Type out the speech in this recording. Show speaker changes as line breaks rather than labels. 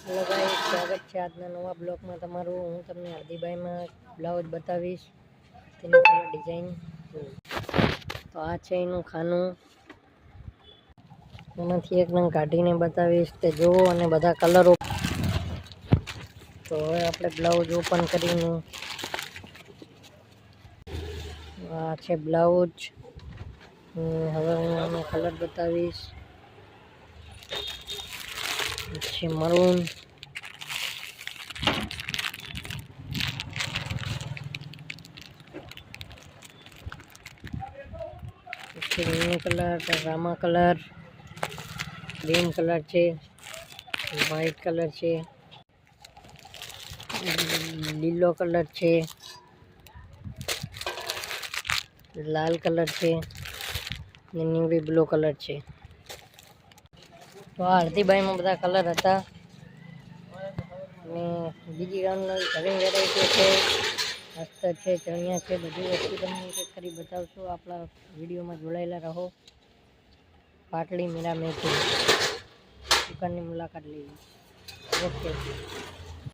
Hello guys, स्वागत है आज नवा ब्लॉग में तमारू। हूँ तमने हरदीभाई में ब्लाउज बतावीश तेनी कलर डिजाइन। तो आ छे एनुं खाનું एमांथी एक नंग काढीने बतावीश ते जोवो अने बधा कलरो। तो हवे आपणे ब्लाउज ओपन करीने आ छे ब्लाउज। हवे हूँ आनो कलर बतावीश। छे maroon, green colour, Rama colour, green colour छे, व्हाइट कलर छे, लीलो कलर छे, लाल कलर छे, नेवी ब्लू कलर छे। तो हरदीभाई में बधा कलर हता ने बीजी घणी वेरायटी छे। अस्तर छे, चणिया छे, बधी वस्तु तमने एक करी बतावशुं। आपणा विडियो में जोड़ायेला रहो। पाटली मीरा मेची दुकाननी मुलाकात लेवी। ओके।